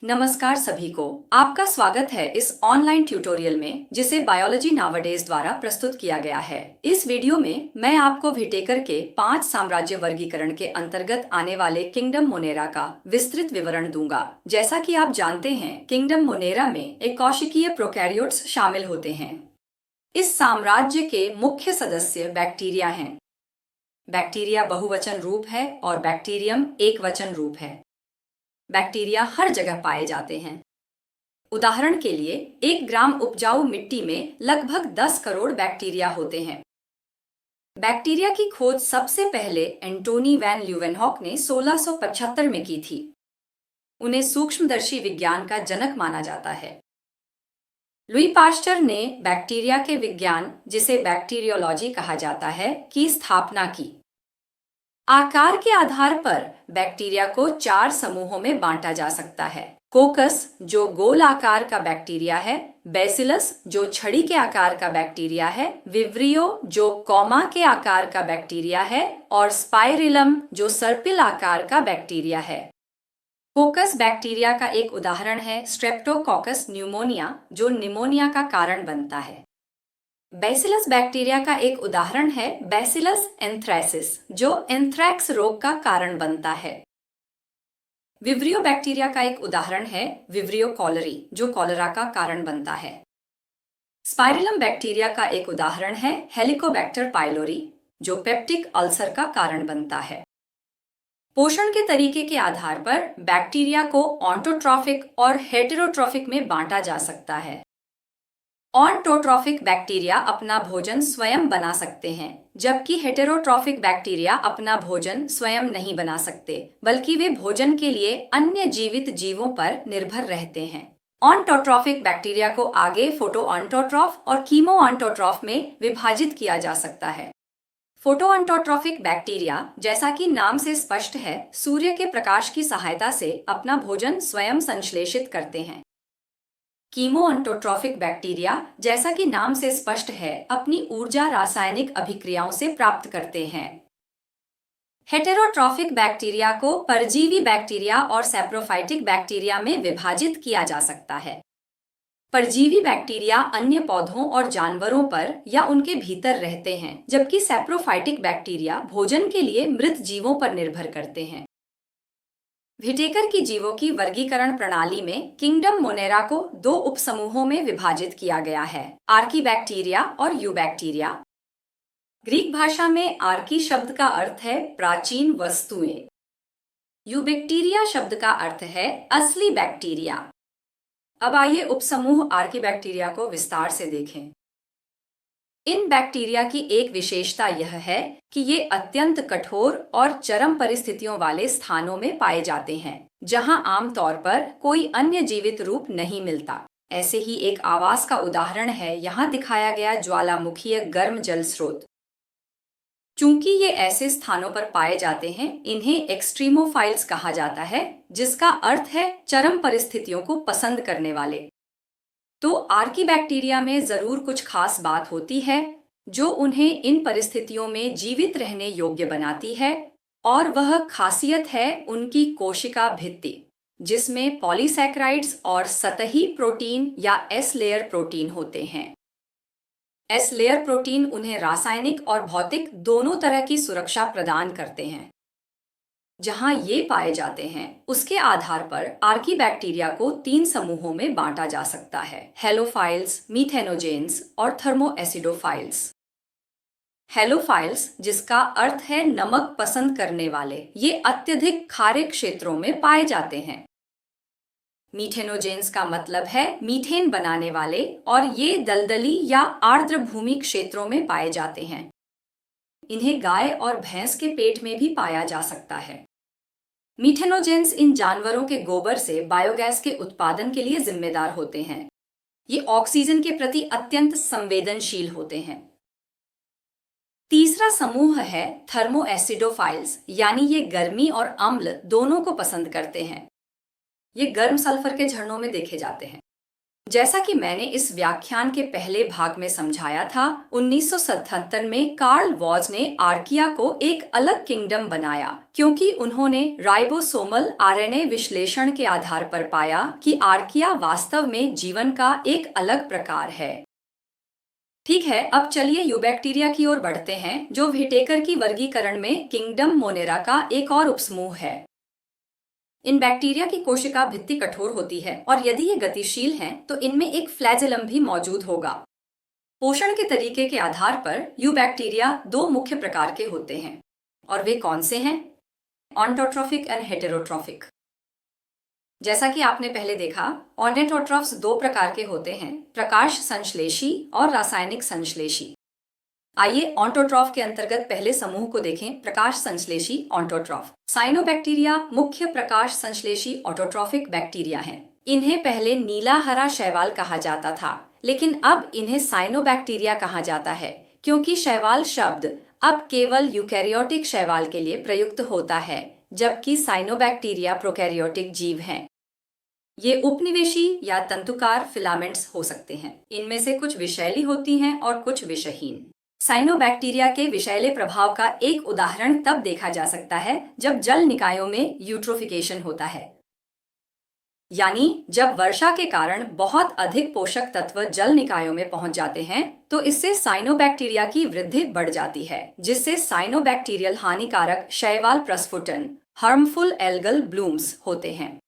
नमस्कार सभी को। आपका स्वागत है इस ऑनलाइन ट्यूटोरियल में जिसे बायोलॉजी नावडेज द्वारा प्रस्तुत किया गया है। इस वीडियो में मैं आपको विटेकर के 5 साम्राज्य वर्गीकरण के अंतर्गत आने वाले किंगडम मोनेरा का विस्तृत विवरण दूंगा। जैसा कि आप जानते हैं, किंगडम मोनेरा में एक कोशिकीय प्रोकैरियोट्स शामिल होते हैं। इस साम्राज्य के मुख्य सदस्य बैक्टीरिया हैं। बैक्टीरिया बहुवचन रूप है और बैक्टीरियम एकवचन रूप है। बैक्टीरिया हर जगह पाए जाते हैं। उदाहरण के लिए 1 ग्राम उपजाऊ मिट्टी में लगभग 10 करोड़ बैक्टीरिया होते हैं। बैक्टीरिया की खोज सबसे पहले एंटोनी वैन ल्यूवेनहॉक ने 1675 में की थी। उन्हें सूक्ष्मदर्शी विज्ञान का जनक माना जाता है। लुई पाश्चर ने बैक्टीरिया के विज्ञान, जिसे बैक्टीरियोलॉजी कहा जाता है, की स्थापना की। आकार के आधार पर बैक्टीरिया को 4 समूहों में बांटा जा सकता है। कोकस, जो गोल आकार का बैक्टीरिया है, बेसिलस, जो छड़ी के आकार का बैक्टीरिया है, विब्रियो, जो कॉमा के आकार का बैक्टीरिया है, और स्पाइरिलम, जो सर्पिल आकार का बैक्टीरिया है। कोकस बैक्टीरिया का एक उदाहरण है स्ट्रेप्टोकोकस न्यूमोनिया, जो निमोनिया का कारण बनता है। बैसिलस बैक्टीरिया का एक उदाहरण है बैसिलस एंथ्रेसिस, जो एंथ्रैक्स रोग का कारण बनता है। विब्रियो बैक्टीरिया का एक उदाहरण है विब्रियो कॉलरी, जो कॉलरा का कारण बनता है। स्पाइरिलम बैक्टीरिया का एक उदाहरण है हेलिकोबैक्टर पाइलोरी, जो पेप्टिक अल्सर का कारण बनता है। पोषण के तरीके के आधार पर बैक्टीरिया को ऑन्टोट्रॉफिक और हेटेरोट्रॉफिक में बांटा जा सकता है। ऑन्टोट्रॉफिक बैक्टीरिया अपना भोजन स्वयं बना सकते हैं, जबकि हेटेरोट्रॉफिक बैक्टीरिया अपना भोजन स्वयं नहीं बना सकते, बल्कि वे भोजन के लिए अन्य जीवित जीवों पर निर्भर रहते हैं। ऑन्टोट्रॉफिक बैक्टीरिया को आगे फोटोऑन्टोट्रॉफ और कीमोऑन्टोट्रॉफ में विभाजित किया जा सकता है। फोटोऑन्टोट्रॉफिक बैक्टीरिया, जैसा कि नाम से स्पष्ट है, सूर्य के प्रकाश की सहायता से अपना भोजन स्वयं संश्लेषित करते हैं। कीमोऑन्टोट्रॉफिक बैक्टीरिया, जैसा कि नाम से स्पष्ट है, अपनी ऊर्जा रासायनिक अभिक्रियाओं से प्राप्त करते हैं। हेटेरोट्रॉफिक बैक्टीरिया को परजीवी बैक्टीरिया और सैप्रोफाइटिक बैक्टीरिया में विभाजित किया जा सकता है। परजीवी बैक्टीरिया अन्य पौधों और जानवरों पर या उनके भीतर रहते हैं, जबकि सैप्रोफाइटिक बैक्टीरिया भोजन के लिए मृत जीवों पर निर्भर करते हैं। विटेकर की जीवों की वर्गीकरण प्रणाली में किंगडम मोनेरा को 2 उपसमूहों में विभाजित किया गया है, आर्कीबैक्टीरिया और यूबैक्टीरिया। ग्रीक भाषा में आर्की शब्द का अर्थ है प्राचीन वस्तुएं। यूबैक्टीरिया शब्द का अर्थ है असली बैक्टीरिया। अब आइए उपसमूह आर्कीबैक्टीरिया को विस्तार से देखें। इन बैक्टीरिया की एक विशेषता यह है कि ये अत्यंत कठोर और चरम परिस्थितियों वाले स्थानों में पाए जाते हैं, जहां आमतौर पर कोई अन्य जीवित रूप नहीं मिलता। ऐसे ही एक आवास का उदाहरण है यहां दिखाया गया ज्वालामुखीय गर्म जल स्रोत। चूंकि ये ऐसे स्थानों पर पाए जाते हैं, इन्हें एक्सट्रीमोफाइल्स कहा जाता है, जिसका अर्थ है चरम परिस्थितियों को पसंद करने वाले। तो आर्कीबैक्टीरिया में जरूर कुछ खास बात होती है जो उन्हें इन परिस्थितियों में जीवित रहने योग्य बनाती है, और वह खासियत है उनकी कोशिका भित्ति, जिसमें पॉलीसैकेराइड्स और सतही प्रोटीन या एस लेयर प्रोटीन होते हैं। एस लेयर प्रोटीन उन्हें रासायनिक और भौतिक दोनों तरह की सुरक्षा प्रदान करते हैं। जहां ये पाए जाते हैं, उसके आधार पर आर्कीबैक्टीरिया को 3 समूहों में बांटा जा सकता है, हेलोफाइल्स, मीथेनोजेन्स और थर्मोएसिडोफाइल्स। हेलोफाइल्स, जिसका अर्थ है नमक पसंद करने वाले, ये अत्यधिक खारे क्षेत्रों में पाए जाते हैं। मीथेनोजेन्स का मतलब है मीथेन बनाने वाले, और ये दलदली या आर्द्र भूमि क्षेत्रों में पाए जाते हैं। इन्हें गाय और भैंस के पेट में भी पाया जा सकता है। मीथेनोजेंस इन जानवरों के गोबर से बायोगैस के उत्पादन के लिए जिम्मेदार होते हैं। ये ऑक्सीजन के प्रति अत्यंत संवेदनशील होते हैं। तीसरा समूह है थर्मोएसिडोफाइल्स, यानी ये गर्मी और अम्ल दोनों को पसंद करते हैं। ये गर्म सल्फर के झरनों में देखे जाते हैं। जैसा कि मैंने इस व्याख्यान के पहले भाग में समझाया था, 1977 में कार्ल वॉज ने आर्किया को एक अलग किंगडम बनाया क्योंकि उन्होंने राइबोसोमल आरएनए विश्लेषण के आधार पर पाया कि आर्किया वास्तव में जीवन का एक अलग प्रकार है। ठीक है, अब चलिए यूबैक्टीरिया की ओर बढ़ते हैं, जो व्हिटेकर की वर्गीकरण में किंगडम मोनेरा का एक और उपसमूह है। इन बैक्टीरिया की कोशिका भित्ति कठोर होती है और यदि ये गतिशील हैं तो इनमें एक फ्लैजेलम भी मौजूद होगा। पोषण के तरीके के आधार पर यूबैक्टीरिया दो मुख्य प्रकार के होते हैं, और वे कौन से हैं? ऑन्टोट्रॉफिक एंड हेटेरोट्रॉफिक। जैसा कि आपने पहले देखा, ऑन्टोट्रॉफ्स दो प्रकार के होते हैं, प्रकाश संश्लेषी और रासायनिक संश्लेषी। आइए ऑन्टोट्रॉफ के अंतर्गत पहले समूह को देखें, प्रकाश संश्लेषी ऑन्टोट्रॉफ। साइनोबैक्टीरिया मुख्य प्रकाश संश्लेषी ऑटोट्रॉफिक बैक्टीरिया हैं। इन्हें पहले नीला हरा शैवाल कहा जाता था, लेकिन अब इन्हें साइनोबैक्टीरिया कहा जाता है क्योंकि शैवाल शब्द अब केवल यूकैरियोटिक शैवाल के लिए प्रयुक्त होता है, जबकि साइनोबैक्टीरिया प्रोकैरियोटिक जीव हैं। ये उपनिवेशी या तंतुकार फिलामेंट्स हो सकते हैं। इनमें से कुछ विषैली होती हैं और कुछ विषहीन। साइनोबैक्टीरिया के विषैले प्रभाव का एक उदाहरण तब देखा जा सकता है जब जल निकायों में यूट्रोफिकेशन होता है, यानी जब वर्षा के कारण बहुत अधिक पोषक तत्व जल निकायों में पहुंच जाते हैं तो इससे साइनोबैक्टीरिया की वृद्धि बढ़ जाती है, जिससे साइनोबैक्टीरियल हानिकारक शैवाल प्रस्फुटन हार्मफुल एल्गल ब्लूम्स होते हैं।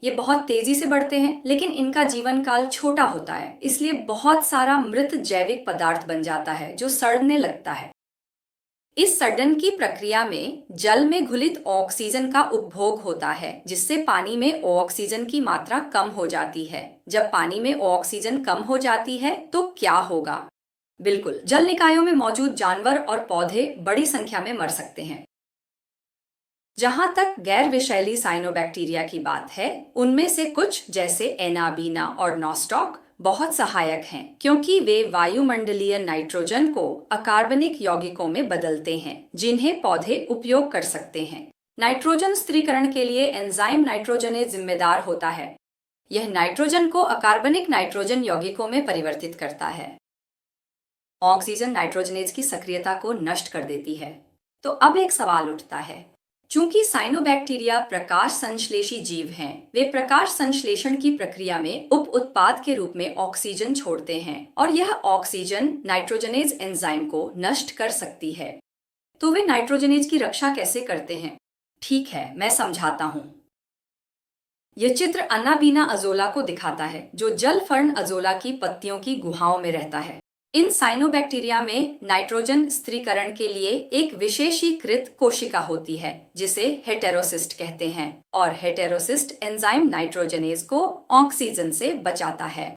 ये बहुत तेजी से बढ़ते हैं, लेकिन इनका जीवन काल छोटा होता है, इसलिए बहुत सारा मृत जैविक पदार्थ बन जाता है जो सड़ने लगता है। इस सड़न की प्रक्रिया में जल में घुलित ऑक्सीजन का उपभोग होता है, जिससे पानी में ऑक्सीजन की मात्रा कम हो जाती है। जब पानी में ऑक्सीजन कम हो जाती है तो क्या होगा? बिल्कुल, जल निकायों में मौजूद जानवर और पौधे बड़ी संख्या में मर सकते हैं। जहां तक गैर विषैली साइनोबैक्टीरिया की बात है, उनमें से कुछ जैसे एनाबीना और नॉस्टॉक बहुत सहायक हैं क्योंकि वे वायुमंडलीय नाइट्रोजन को अकार्बनिक यौगिकों में बदलते हैं, जिन्हें पौधे उपयोग कर सकते हैं। नाइट्रोजन स्थिरीकरण के लिए एंजाइम नाइट्रोजनेज जिम्मेदार होता है। यह नाइट्रोजन को अकार्बनिक नाइट्रोजन यौगिकों में परिवर्तित करता है। ऑक्सीजन नाइट्रोजनेज की सक्रियता को नष्ट कर देती है। तो अब एक सवाल उठता है, चूंकि साइनोबैक्टीरिया प्रकाश संश्लेषी जीव हैं, वे प्रकाश संश्लेषण की प्रक्रिया में उप उत्पाद के रूप में ऑक्सीजन छोड़ते हैं और यह ऑक्सीजन नाइट्रोजनेज एंजाइम को नष्ट कर सकती है। तो वे नाइट्रोजनेज की रक्षा कैसे करते हैं? ठीक है, मैं समझाता हूँ। यह चित्र अनाबीना अजोला को दिखाता है, जो जल फर्न अजोला की पत्तियों की गुहाओं में रहता है। इन साइनोबैक्टीरिया में नाइट्रोजन स्थिरीकरण के लिए एक विशेषीकृत कोशिका होती है जिसे हेटेरोसिस्ट कहते हैं, और हेटेरोसिस्ट एंजाइम नाइट्रोजनेज को ऑक्सीजन से बचाता है।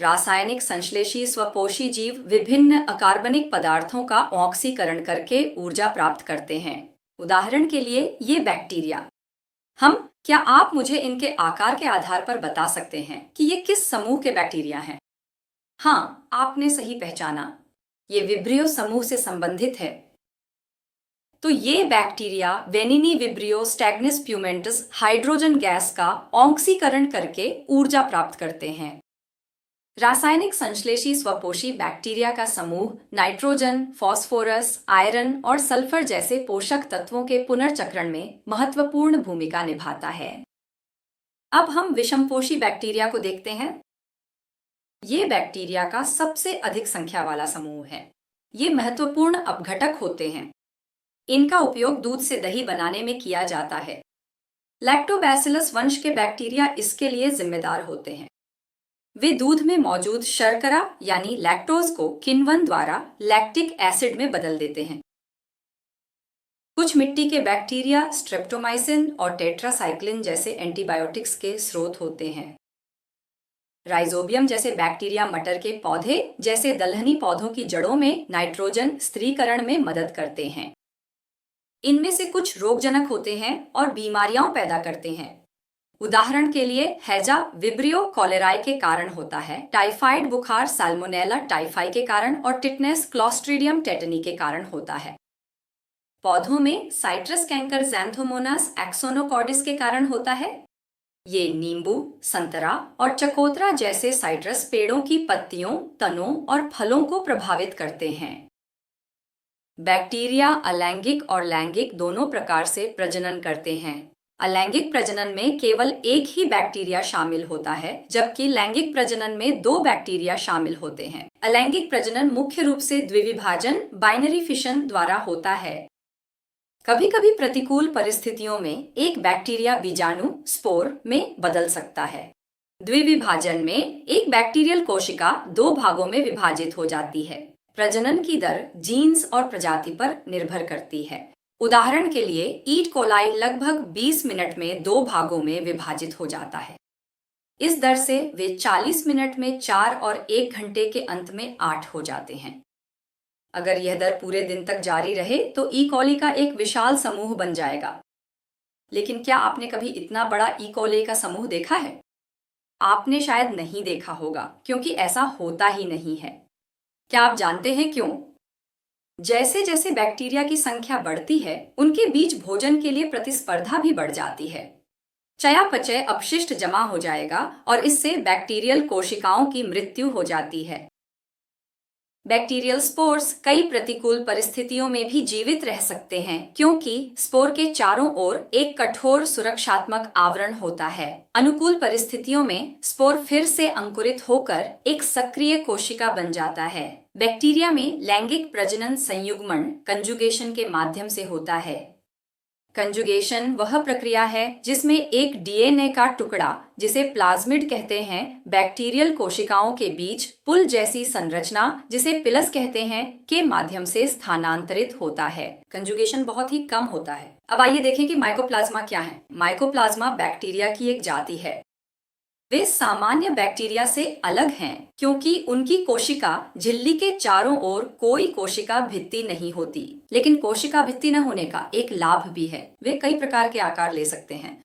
रासायनिक संश्लेषी स्वपोषी जीव विभिन्न अकार्बनिक पदार्थों का ऑक्सीकरण करके ऊर्जा प्राप्त करते हैं। उदाहरण के लिए ये बैक्टीरिया। क्या आप मुझे इनके आकार के आधार पर बता सकते हैं कि ये किस समूह के बैक्टीरिया हैं? हाँ, आपने सही पहचाना, ये विब्रियो समूह से संबंधित है। तो ये बैक्टीरिया वेनिनी विब्रियो स्टैग्निस प्यूमेंटस हाइड्रोजन गैस का ऑक्सीकरण करके ऊर्जा प्राप्त करते हैं। रासायनिक संश्लेषी स्वपोषी बैक्टीरिया का समूह नाइट्रोजन, फास्फोरस, आयरन और सल्फर जैसे पोषक तत्वों के पुनर्चक्रण में महत्वपूर्ण भूमिका निभाता है। अब हम विषमपोषी बैक्टीरिया को देखते हैं। ये बैक्टीरिया का सबसे अधिक संख्या वाला समूह है। ये महत्वपूर्ण अपघटक होते हैं। इनका उपयोग दूध से दही बनाने में किया जाता है। लैक्टोबैसिलस वंश के बैक्टीरिया इसके लिए जिम्मेदार होते हैं। वे दूध में मौजूद शर्करा यानी लैक्टोज को किण्वन द्वारा लैक्टिक एसिड में बदल देते हैं। कुछ मिट्टी के बैक्टीरिया स्ट्रेप्टोमाइसिन और टेट्रासाइक्लिन जैसे एंटीबायोटिक्स के स्रोत होते हैं। राइजोबियम जैसे बैक्टीरिया मटर के पौधे जैसे दलहनी पौधों की जड़ों में नाइट्रोजन स्थिरीकरण में मदद करते हैं। इनमें से कुछ रोगजनक होते हैं और बीमारियां पैदा करते हैं। उदाहरण के लिए हैजा विब्रियो कॉलेराई के कारण होता है, टाइफाइड बुखार साल्मोनेला टाइफाई के कारण और टिटनेस क्लॉस्ट्रीडियम टेटनी के कारण होता है। पौधों में साइट्रस कैंकर ज़ैंथोमोनास एक्सोनोकॉर्डिस के कारण होता है। ये नींबू, संतरा और चकोतरा जैसे साइट्रस पेड़ों की पत्तियों, तनों और फलों को प्रभावित करते हैं। बैक्टीरिया अलैंगिक और लैंगिक दोनों प्रकार से प्रजनन करते हैं। अलैंगिक प्रजनन में केवल एक ही बैक्टीरिया शामिल होता है, जबकि लैंगिक प्रजनन में दो बैक्टीरिया शामिल होते हैं। अलैंगिक प्रजनन मुख्य रूप से द्विविभाजन बाइनरी फिशन द्वारा होता है। कभी कभी प्रतिकूल परिस्थितियों में एक बैक्टीरिया बीजाणु स्पोर में बदल सकता है। द्विविभाजन में एक बैक्टीरियल कोशिका दो भागों में विभाजित हो जाती है। प्रजनन की दर जीन्स और प्रजाति पर निर्भर करती है। उदाहरण के लिए ईट कोलाई लगभग 20 मिनट में दो भागों में विभाजित हो जाता है। इस दर से वे 40 मिनट में 4 और 1 घंटे के अंत में 8 हो जाते हैं। अगर यह दर पूरे दिन तक जारी रहे तो ई कॉली का एक विशाल समूह बन जाएगा। लेकिन क्या आपने कभी इतना बड़ा ई कॉली का समूह देखा है? आपने शायद नहीं देखा होगा, क्योंकि ऐसा होता ही नहीं है। क्या आप जानते हैं क्यों? जैसे जैसे बैक्टीरिया की संख्या बढ़ती है, उनके बीच भोजन के लिए प्रतिस्पर्धा भी बढ़ जाती है। चयापचय अपशिष्ट जमा हो जाएगा और इससे बैक्टीरियल कोशिकाओं की मृत्यु हो जाती है। बैक्टीरियल स्पोर्स कई प्रतिकूल परिस्थितियों में भी जीवित रह सकते हैं, क्योंकि स्पोर के चारों ओर एक कठोर सुरक्षात्मक आवरण होता है। अनुकूल परिस्थितियों में स्पोर फिर से अंकुरित होकर एक सक्रिय कोशिका बन जाता है। बैक्टीरिया में लैंगिक प्रजनन संयुग्मन कंजुगेशन के माध्यम से होता है। कंजुगेशन वह प्रक्रिया है जिसमें एक डीएनए का टुकड़ा, जिसे प्लाज्मिड कहते हैं, बैक्टीरियल कोशिकाओं के बीच पुल जैसी संरचना, जिसे पिलस कहते हैं, के माध्यम से स्थानांतरित होता है। कंजुगेशन बहुत ही कम होता है। अब आइए देखें कि माइकोप्लाज्मा क्या है। माइकोप्लाज्मा बैक्टीरिया की एक जाति है। वे सामान्य बैक्टीरिया से अलग हैं क्योंकि उनकी कोशिका झिल्ली के चारों ओर कोई कोशिका भित्ति नहीं होती। लेकिन कोशिका भित्ति न होने का एक लाभ भी है, वे कई प्रकार के आकार ले सकते हैं।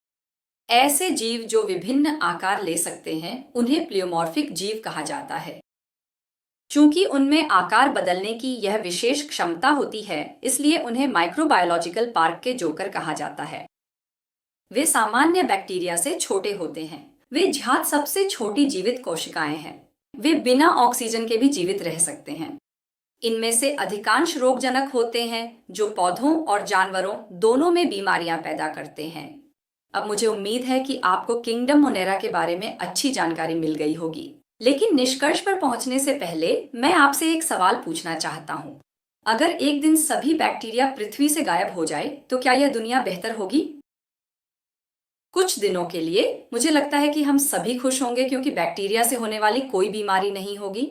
ऐसे जीव जो विभिन्न आकार ले सकते हैं उन्हें प्लियोमॉर्फिक जीव कहा जाता है। चूंकि उनमें आकार बदलने की यह विशेष क्षमता होती है, इसलिए उन्हें माइक्रोबायोलॉजिकल पार्क के जोकर कहा जाता है। वे सामान्य बैक्टीरिया से छोटे होते हैं। वे ज्ञात सबसे छोटी जीवित कोशिकाएं हैं। वे बिना ऑक्सीजन के भी जीवित रह सकते हैं। इनमें से अधिकांश रोगजनक होते हैं, जो पौधों और जानवरों दोनों में बीमारियां पैदा करते हैं। अब मुझे उम्मीद है कि आपको किंगडम मोनेरा के बारे में अच्छी जानकारी मिल गई होगी। लेकिन निष्कर्ष पर पहुंचने से पहले मैं आपसे एक सवाल पूछना चाहता हूँ। अगर एक दिन सभी बैक्टीरिया पृथ्वी से गायब हो जाए तो क्या यह दुनिया बेहतर होगी? कुछ दिनों के लिए मुझे लगता है कि हम सभी खुश होंगे, क्योंकि बैक्टीरिया से होने वाली कोई बीमारी नहीं होगी।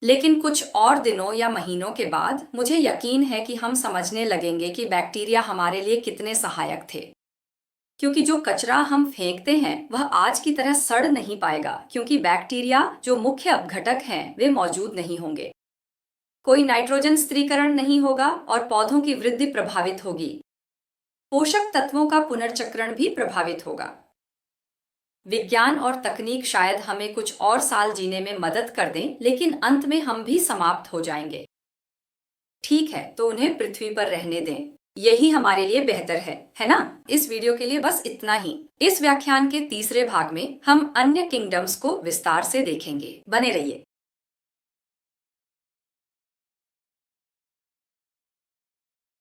लेकिन कुछ और दिनों या महीनों के बाद मुझे यकीन है कि हम समझने लगेंगे कि बैक्टीरिया हमारे लिए कितने सहायक थे। क्योंकि जो कचरा हम फेंकते हैं वह आज की तरह सड़ नहीं पाएगा, क्योंकि बैक्टीरिया जो मुख्य अपघटक हैं वे मौजूद नहीं होंगे। कोई नाइट्रोजन स्थिरीकरण नहीं होगा और पौधों की वृद्धि प्रभावित होगी। पोषक तत्वों का पुनर्चक्रण भी प्रभावित होगा। विज्ञान और तकनीक शायद हमें कुछ और साल जीने में मदद कर दें, लेकिन अंत में हम भी समाप्त हो जाएंगे। ठीक है, तो उन्हें पृथ्वी पर रहने दें। यही हमारे लिए बेहतर है ना? इस वीडियो के लिए बस इतना ही। इस व्याख्यान के तीसरे भाग में हम अन्य किंगडम्स को विस्तार से देखेंगे। बने रहिए।